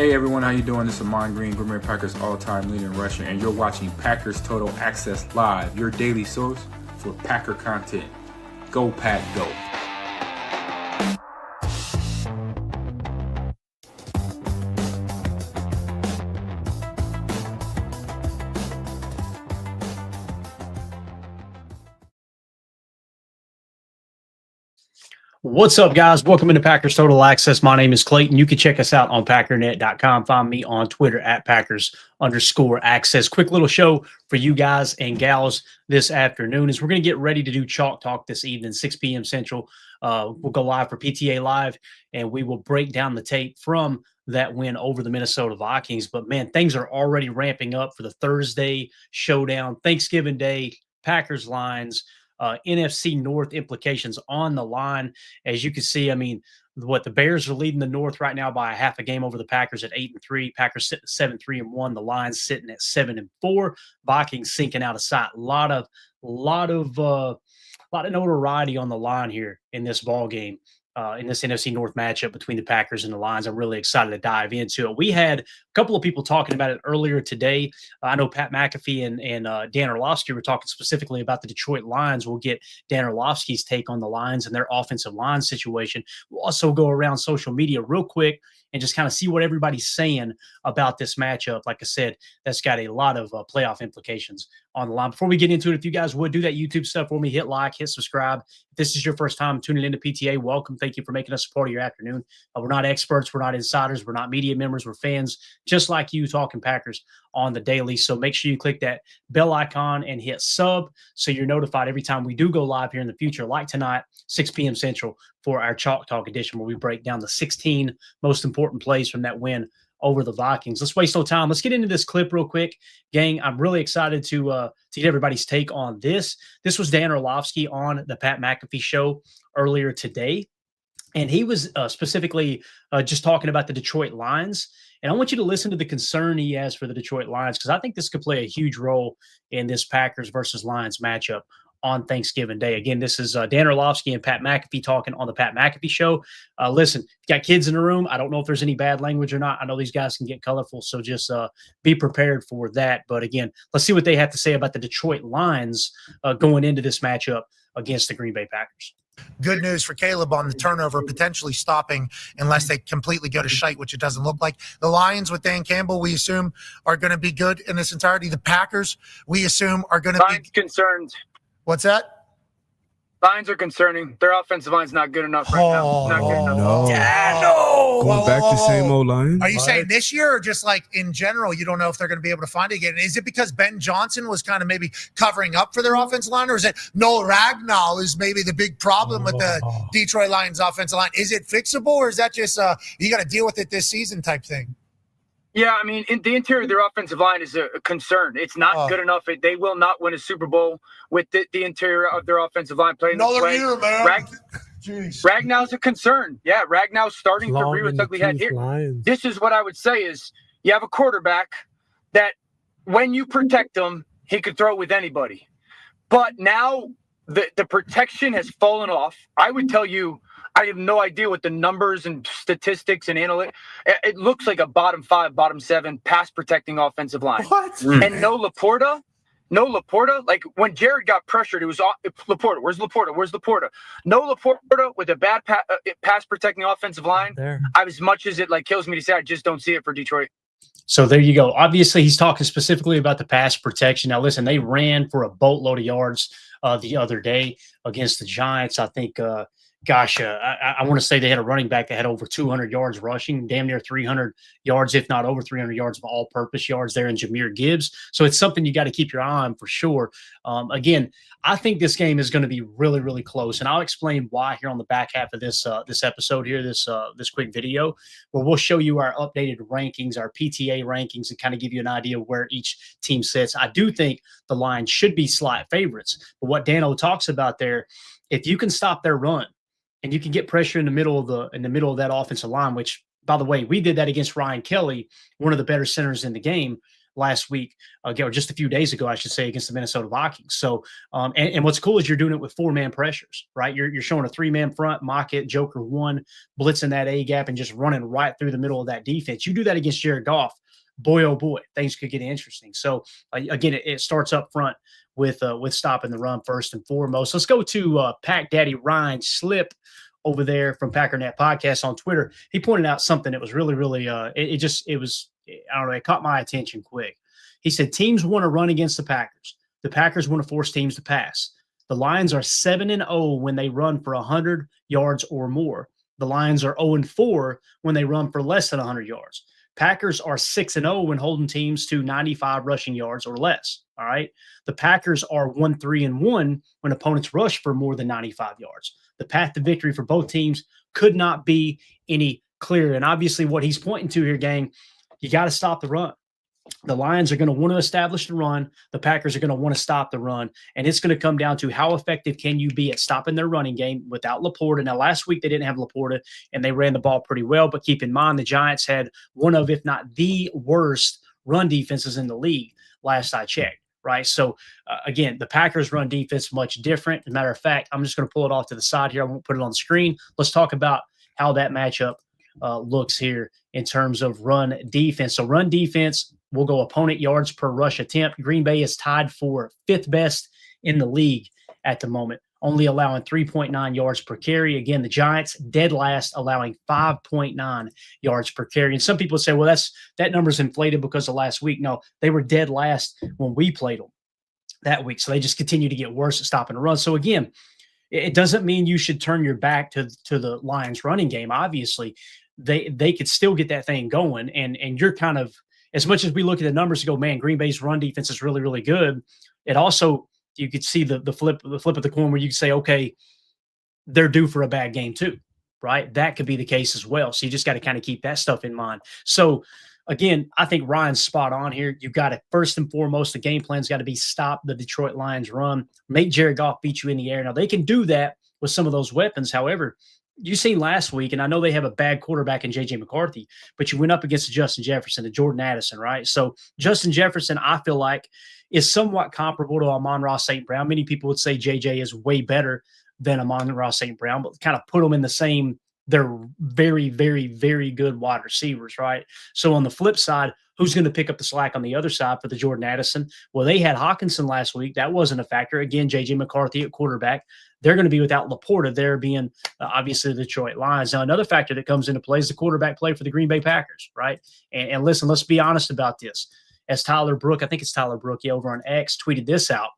Hey everyone, how you doing? This is Amon Green, GreenBayPackers all-time leading rusher, and you're watching Packers Total Access Live, your daily source for Packer content. Go Pack Go. What's up, guys? Welcome into Packers Total Access. My name is Clayton. You can check us out on packernet.com. Find me on Twitter at Packers_access. Quick little show for you guys and gals this afternoon is we're going to get ready to do Chalk Talk this evening, 6 p.m. Central. We'll go live for PTA Live, and we will break down the tape from that win over the Minnesota Vikings. But, man, things are already ramping up for the Thursday showdown, Thanksgiving Day, Packers-Lions. NFC North implications on the line. As you can see, I mean, the Bears are leading the North right now by a half a game over the Packers at 8-3. Packers 7-3-1. The Lions sitting at 7-4. Vikings sinking out of sight. A lot of notoriety on the line here in this ball game. In this NFC North matchup between the Packers and the Lions. I'm really excited to dive into it. We had a couple of people talking about it earlier today. I know Pat McAfee and Dan Orlovsky were talking specifically about the Detroit Lions. We'll get Dan Orlovsky's take on the Lions and their offensive line situation. We'll also go around social media real quick and just kind of see what everybody's saying about this matchup. Like I said, that's got a lot of playoff implications on the line. Before we get into it, if you guys would do that YouTube stuff for me, hit like, hit subscribe. If this is your first time tuning into PTA, welcome. Thank you for making us a part of your afternoon. We're not experts. We're not insiders. We're not media members. We're fans just like you talking Packers on the daily. So make sure you click that bell icon and hit sub so you're notified every time we do go live here in the future, like tonight, 6 p.m. Central for our Chalk Talk edition where we break down the 16 most important plays from that win over the Vikings. Let's waste no time. Let's get into this clip real quick. Gang, I'm really excited to get everybody's take on this. This was Dan Orlovsky on the Pat McAfee show earlier today, and he was specifically just talking about the Detroit Lions. And I want you to listen to the concern he has for the Detroit Lions because I think this could play a huge role in this Packers versus Lions matchup on Thanksgiving Day. Again, this is Dan Orlovsky and Pat McAfee talking on the Pat McAfee show. Listen, you got kids in the room. I don't know if there's any bad language or not. I know these guys can get colorful, so just be prepared for that. But again, let's see what they have to say about the Detroit Lions going into this matchup against the Green Bay Packers. Good news for Caleb on the turnover, potentially stopping unless they completely go to shite, which it doesn't look like. The Lions with Dan Campbell, we assume, are going to be good in this entirety. The Packers, we assume, are going to be concerned. What's that? Lions are concerning. Their offensive line's not good enough right now. Not good enough. No. Yeah, no. Going back to same old Lions? Are you saying this year or just like in general, you don't know if they're going to be able to find it again? Is it because Ben Johnson was kind of maybe covering up for their offensive line, or is it Noel Ragnall is maybe the big problem with the Detroit Lions offensive line? Is it fixable, or is that just you got to deal with it this season type thing? Yeah, I mean, in the interior of their offensive line is a concern. It's not good enough. They will not win a Super Bowl with the interior of their offensive line playing this way. Year, man. Ragnall's a concern. Yeah, Ragnall's starting to rear its ugly head here. Lions. This is what I would say is you have a quarterback that when you protect him, he could throw with anybody. But now the protection has fallen off. I would tell you, I have no idea what the numbers and statistics and analytics. It looks like a bottom 5, bottom 7 pass protecting offensive line. What? And no Laporta. Like when Jared got pressured, it was Laporta. Where's Laporta? Where's Laporta? No Laporta with a bad pass protecting offensive line. As much as it kills me to say, I just don't see it for Detroit. So there you go. Obviously, he's talking specifically about the pass protection. Now, listen, they ran for a boatload of yards the other day against the Giants. I think I want to say they had a running back that had over 200 yards rushing, damn near 300 yards, if not over 300 yards of all-purpose yards there in Jahmyr Gibbs. So it's something you got to keep your eye on for sure. Again, I think this game is going to be really, really close, and I'll explain why here on the back half of this episode here, this quick video, where we'll show you our updated rankings, our PTA rankings, and kind of give you an idea of where each team sits. I do think the Lions should be slight favorites, but what Dano talks about there, if you can stop their run, and you can get pressure in the middle of that offensive line, which, by the way, we did that against Ryan Kelly, one of the better centers in the game. last week, or just a few days ago, I should say, against the Minnesota Vikings. So, and what's cool is you're doing it with 4-man pressures, right? You're showing a 3-man front, mock it, Joker 1, blitzing that A gap and just running right through the middle of that defense. You do that against Jared Goff, boy, oh boy, things could get interesting. So again, it starts up front with stopping the run first and foremost. Let's go to Pack Daddy Ryan Slip over there from Packernet Podcast on Twitter. He pointed out something that was really, really, it caught my attention quick. He said, teams want to run against the Packers. The Packers want to force teams to pass. The Lions are 7-0 when they run for 100 yards or more. The Lions are 0-4 when they run for less than 100 yards. Packers are 6-0 when holding teams to 95 rushing yards or less. All right. The Packers are 1-3-1 when opponents rush for more than 95 yards. The path to victory for both teams could not be any clearer. And obviously what he's pointing to here, gang, you got to stop the run. The Lions are going to want to establish the run. The Packers are going to want to stop the run. And it's going to come down to how effective can you be at stopping their running game without Laporta. Now, last week they didn't have Laporta, and they ran the ball pretty well. But keep in mind, the Giants had one of, if not the worst run defenses in the league last I checked, right? So, again, the Packers run defense much different. As a matter of fact, I'm just going to pull it off to the side here. I won't put it on the screen. Let's talk about how that matchup looks here in terms of run defense. So run defense, we'll go opponent yards per rush attempt. Green Bay is tied for 5th best in the league at the moment, only allowing 3.9 yards per carry. Again, the Giants dead last, allowing 5.9 yards per carry. And some people say, well, that number's inflated because of last week. No, they were dead last when we played them that week. So they just continue to get worse at stopping the run. So again, it doesn't mean you should turn your back to the Lions running game. Obviously, they could still get that thing going. And you're kind of, as much as we look at the numbers and go, man, Green Bay's run defense is really, really good. It also, you could see the flip of the coin where you could say, okay, they're due for a bad game too, right? That could be the case as well. So you just got to kind of keep that stuff in mind. So again, I think Ryan's spot on here. You've got to, first and foremost, the game plan's got to be stop the Detroit Lions run, make Jared Goff beat you in the air. Now, they can do that with some of those weapons. However, you seen last week, and I know they have a bad quarterback in J.J. McCarthy, but you went up against Justin Jefferson and Jordan Addison, right? So Justin Jefferson, I feel like, is somewhat comparable to Amon-Ra St. Brown. Many people would say J.J. is way better than Amon-Ra St. Brown, but kind of put them in the same. They're very, very, very good wide receivers, right? So on the flip side, who's going to pick up the slack on the other side for the Jordan Addison? Well, they had Hawkinson last week. That wasn't a factor. Again, J.J. McCarthy at quarterback. They're going to be without Laporta. They're being obviously the Detroit Lions. Now, another factor that comes into play is the quarterback play for the Green Bay Packers, right? And listen, let's be honest about this. As Tyler Brook, I think it's Tyler Brook, over on X, tweeted this out.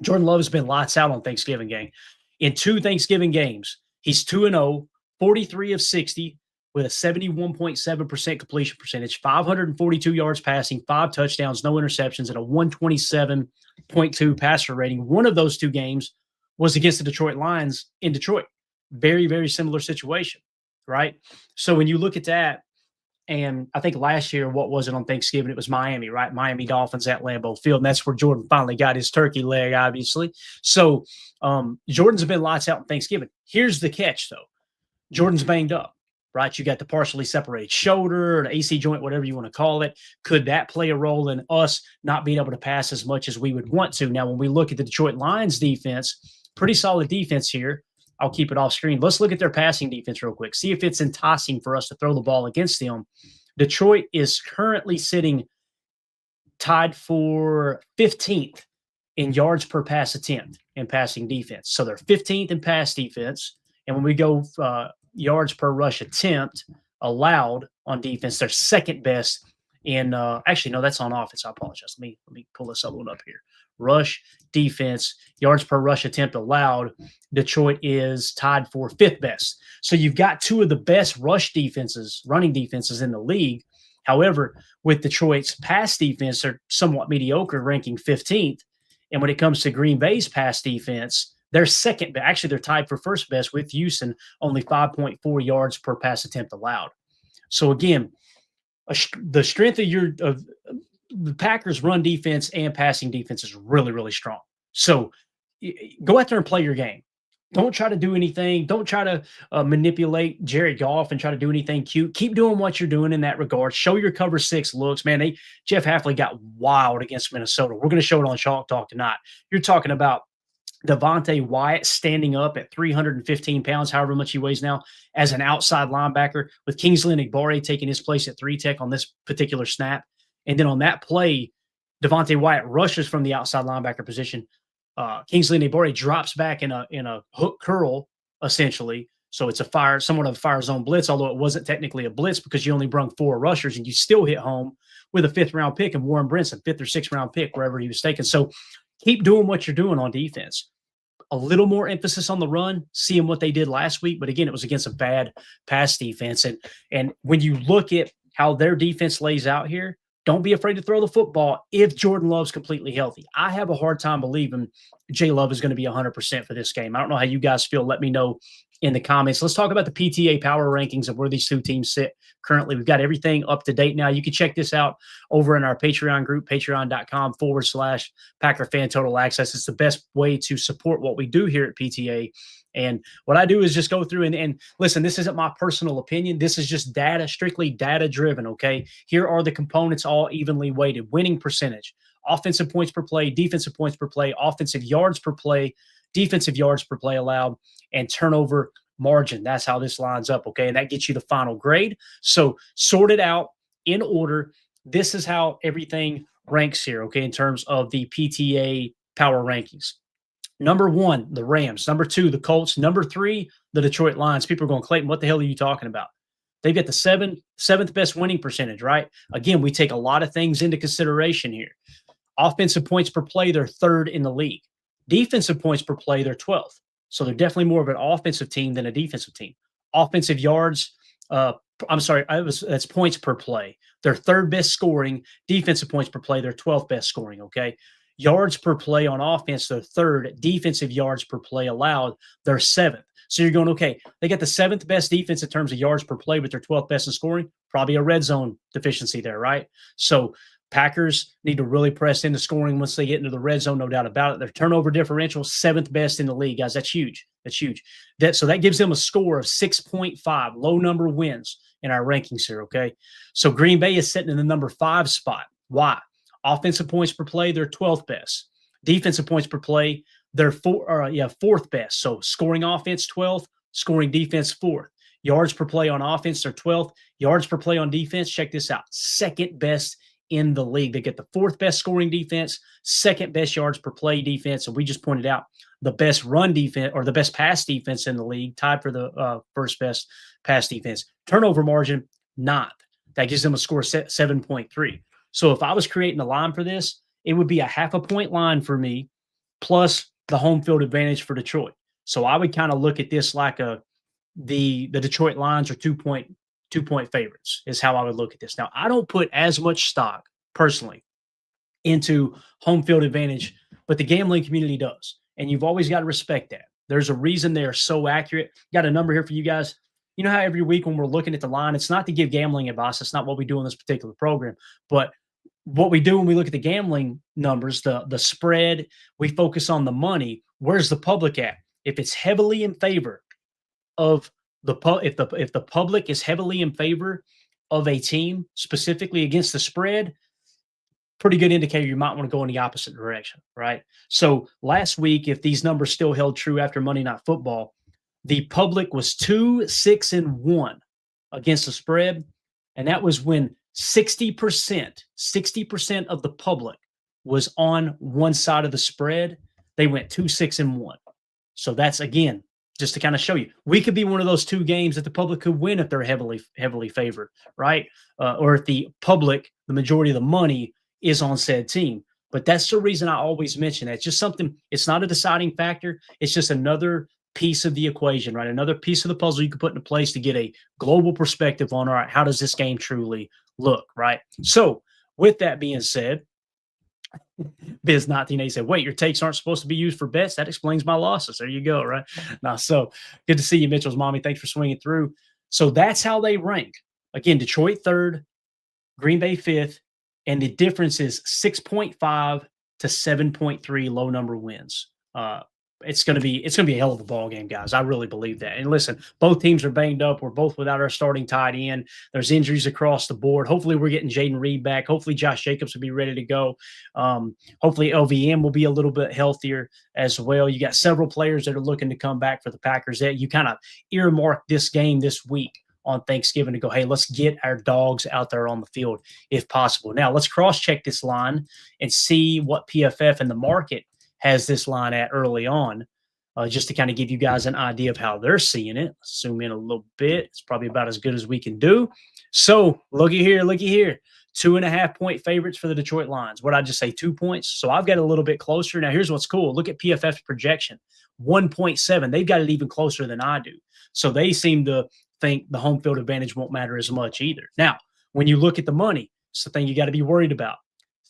JordanLove has been lights out on Thanksgiving game. In 2 Thanksgiving games, he's 2-0, 43 of 60 with a 71.7% completion percentage, 542 yards passing, 5 touchdowns, no interceptions, and a 127.2 passer rating. One of those 2 games was against the Detroit Lions in Detroit. Very, very similar situation, right? So when you look at that, and I think last year, what was it on Thanksgiving? It was Miami, right? Miami Dolphins at LambeauField, and that's where Jordan finally got his turkey leg, obviously. So Jordan's been lights out on Thanksgiving. Here's the catch, though. Jordan's banged up, right? You got the partially separated shoulder, an AC joint, whatever you want to call it. Could that play a role in us not being able to pass as much as we would want to? Now, when we look at the Detroit Lions defense, pretty solid defense here. I'll keep it off screen. Let's look at their passing defense real quick. See if it's enticing for us to throw the ball against them. Detroit is currently sitting tied for 15th in yards per pass attempt in passing defense. So they're 15th in pass defense. And when we go yards per rush attempt allowed on defense, they're second best in actually, no, that's on offense. I apologize. Let me pull this up here. Rush defense, yards per rush attempt allowed, Detroit is tied for 5th best. So you've got 2 of the best running defenses in the league. However, with Detroit's pass defense, they're somewhat mediocre, ranking 15th. And when it comes to Green Bay's pass defense, they're second, but actually they're tied for 1st best with Houston, only 5.4 yards per pass attempt allowed. So again, the strength of the Packers' run defense and passing defense is really, really strong. So go out there and play your game. Don't try to do anything. Don't try to manipulate Jared Goff and try to do anything cute. Keep doing what you're doing in that regard. Show your cover 6 looks. Man, Jeff Hafley got wild against Minnesota. We're going to show it on Chalk Talk tonight. You're talking about Devontae Wyatt standing up at 315 pounds, however much he weighs now, as an outside linebacker, with Kingsley Enagbare taking his place at 3-tech on this particular snap. And then on that play, Devontae Wyatt rushes from the outside linebacker position. Kingsley Enagbare drops back in a hook curl, essentially. So it's somewhat of a fire zone blitz, although it wasn't technically a blitz because you only brung 4 rushers and you still hit home with a 5th-round pick and Warren Brinson, 5th or 6th-round pick, wherever he was taken. So keep doing what you're doing on defense. A little more emphasis on the run, seeing what they did last week. But again, it was against a bad pass defense. And when you look at how their defense lays out here, don't be afraid to throw the football if Jordan Love's completely healthy. I have a hard time believing J Love is going to be 100% for this game. I don't know how you guys feel. Let me know in the comments. Let's talk about the PTA Power Rankings of where these 2 teams sit currently. We've got everything up to date now. You can check this out over in our Patreon group, patreon.com/Packer Fan Total Access. It's the best way to support what we do here at PTA. And what I do is just go through and listen, this isn't my personal opinion. This is just data, strictly data driven. Okay. Here are the components all evenly weighted: winning percentage, offensive points per play, defensive points per play, offensive yards per play, defensive yards per play allowed, and turnover margin. That's how this lines up. Okay. And that gets you the final grade. So sort it out in order. This is how everything ranks here. Okay. In terms of the PTA Power Rankings. Number 1, the Rams. Number 2, the Colts. Number 3, the Detroit Lions. People are going, Clayton, what the hell are you talking about? They've got the seventh best winning percentage, right? Again, we take a lot of things into consideration here. Offensive points per play, they're 3rd in the league. Defensive points per play, they're 12th. So they're definitely more of an offensive team than a defensive team. Offensive yards, that's points per play. They're 3rd best scoring. Defensive points per play, they're 12th best scoring, okay? Yards per play on offense, they're 3rd. Defensive yards per play allowed, they're 7th. So you're going, okay, they got the 7th best defense in terms of yards per play, but they're 12th best in scoring. Probably a red zone deficiency there, right? So Packers need to really press into scoring once they get into the red zone, no doubt about it. Their turnover differential, 7th best in the league, guys. That's huge. That's huge. So that gives them a score of 6.5, low number wins in our rankings here, okay? So Green Bay is sitting in the number 5 spot. Why? Offensive points per play, they're 12th best. Defensive points per play, they're 4th best. So scoring offense, 12th, scoring defense, 4th. Yards per play on offense, they're 12th. Yards per play on defense, check this out, 2nd best in the league. They get the 4th best scoring defense, 2nd best yards per play defense. And we just pointed out the best run defense or the best pass defense in the league, tied for the 1st best pass defense. Turnover margin, 9th. That gives them a score of 7.3. So if I was creating a line for this, it would be a 0.5 point line for me, plus the home field advantage for Detroit. So I would kind of look at this like the Detroit Lions are 2-point favorites is how I would look at this. Now, I don't put as much stock personally into home field advantage, but the gambling community does. And you've always got to respect that. There's a reason they're so accurate. Got a number here for you guys. You know how every week when we're looking at the line, it's not to give gambling advice. That's not what we do in this particular program. But what we do when we look at the gambling numbers, the spread, we focus on the money. Where's the public at? If it's heavily in favor of if the public is heavily in favor of a team, specifically against the spread, pretty good indicator you might want to go in the opposite direction, right? So last week, if these numbers still held true after Monday Night Football, the public was 2-6-1 against the spread, and that was when 60% of the public was on one side of the spread. They went 2-6-1. So that's, again, just to kind of show you, we could be one of those 2 games that the public could win if they're heavily favored, right? Or if the public, the majority of the money is on said team. But that's the reason I always mention that. It's just something, it's not a deciding factor. It's just another piece of the equation, right? Another piece of the puzzle you can put into place to get a global perspective on, all right, how does this game truly look, right? So with that being said, Biz19A said, wait, your takes aren't supposed to be used for bets? That explains my losses. There you go, right? Now, so good to see you, Mitchell's mommy. Thanks for swinging through. So that's how they rank. Again, Detroit 3rd, Green Bay 5th, and the difference is 6.5 to 7.3 low number wins. it's gonna be a hell of a ball game, guys. I really believe that. And listen, both teams are banged up. We're both without our starting tight end. There's injuries across the board. Hopefully, we're getting Jaden Reed back. Hopefully, JoshJacobs will be ready to go. Hopefully, LVM will be a little bit healthier as well. You got several players that are looking to come back for the Packers. That you kind of earmark this game this week on Thanksgiving to go, hey, let's get our dogs out there on the field if possible. Now, let's cross-check this line and see what PFF and the market has this line at early on, just to kind of give you guys an idea of how they're seeing it. Zoom in a little bit. It's probably about as good as we can do. So looky here. 2.5-point favorites for the Detroit Lions. What did I just say? 2 points. So I've got it a little bit closer. Now here's what's cool. Look at PFF's projection, 1.7. They've got it even closer than I do. So they seem to think the home field advantage won't matter as much either. Now, when you look at the money, it's the thing you got to be worried about.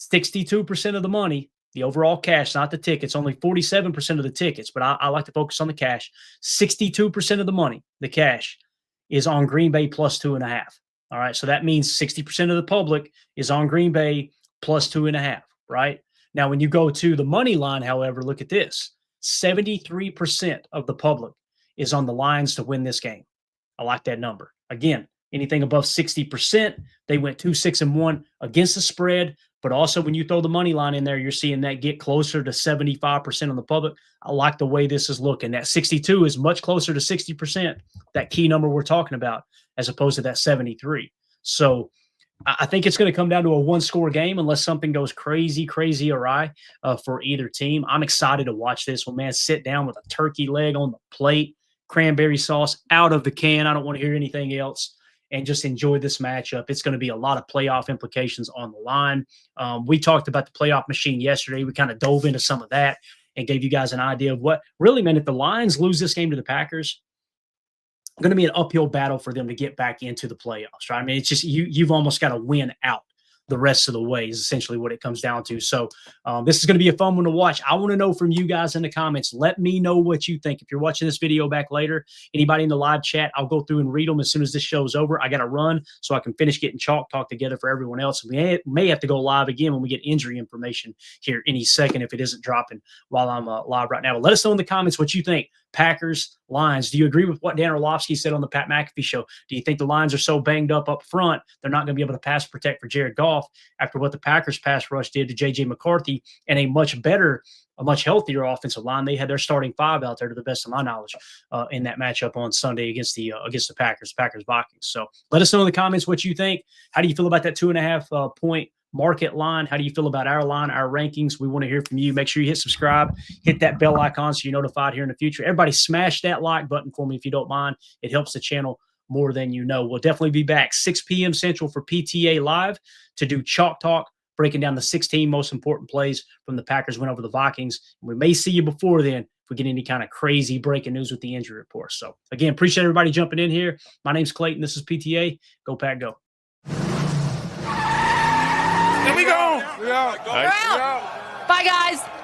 62% of the money, the overall cash, not the tickets, only 47% of the tickets, but I like to focus on the cash. 62% of the money, the cash, is on Green Bay plus 2.5. All right, so that means 60% of the public is on Green Bay plus 2.5, right? Now, when you go to the money line, however, look at this. 73% of the public is on the Lions to win this game. I like that number. Again, anything above 60%, they went 2-6-1 against the spread. But also when you throw the money line in there, you're seeing that get closer to 75% on the public. I like the way this is looking. That 62 is much closer to 60%, that key number we're talking about, as opposed to that 73. So I think it's going to come down to a one-score game unless something goes crazy awry for either team. I'm excited to watch this one, man. Sit down with a turkey leg on the plate, cranberry sauce out of the can. I don't want to hear anything else. And just enjoy this matchup. It's going to be a lot of playoff implications on the line. We talked about the playoff machine yesterday. We kind of dove into some of that and gave you guys an idea of what really, man, if the Lions lose this game to the Packers, it's going to be an uphill battle for them to get back into the playoffs, right? I mean, it's just you've almost got to win out the rest of the way is essentially what it comes down to. So this is going to be a fun one to watch. I want to know from you guys in the comments. Let me know what you think. If you're watching this video back later, anybody in the live chat, I'll go through and read them as soon as this show's over. I got to run so I can finish getting Chalk Talk together for everyone else. We may have to go live again when we get injury information here any second if it isn't dropping while I'm live right now. But let us know in the comments what you think. Packers, Lions. Do you agree with what Dan Orlovsky said on the Pat McAfee show? Do you think the Lions are so banged up front, they're not going to be able to pass protect for Jared Goff after what the Packers pass rush did to J.J. McCarthy and a much healthier offensive line? They had their starting five out there, to the best of my knowledge, in that matchup on Sunday against the PackersVikings. So let us know in the comments what you think. How do you feel about that 2.5 point market line? How do you feel about our line, our rankings? We want to hear from you. Make sure you hit subscribe, hit that bell icon so you're notified here in the future. Everybody smash that like button for me if you don't mind. It helps the channel more than you know. We'll definitely be back 6 p.m. Central for PTA Live to do Chalk Talk, breaking down the 16 most important plays from the Packers win over the Vikings. And we may see you before then if we get any kind of crazy breaking news with the injury report. So, again, appreciate everybody jumping in here. My name's Clayton. This is PTA. Go Pack Go. Here we go. We're out. Bye, guys.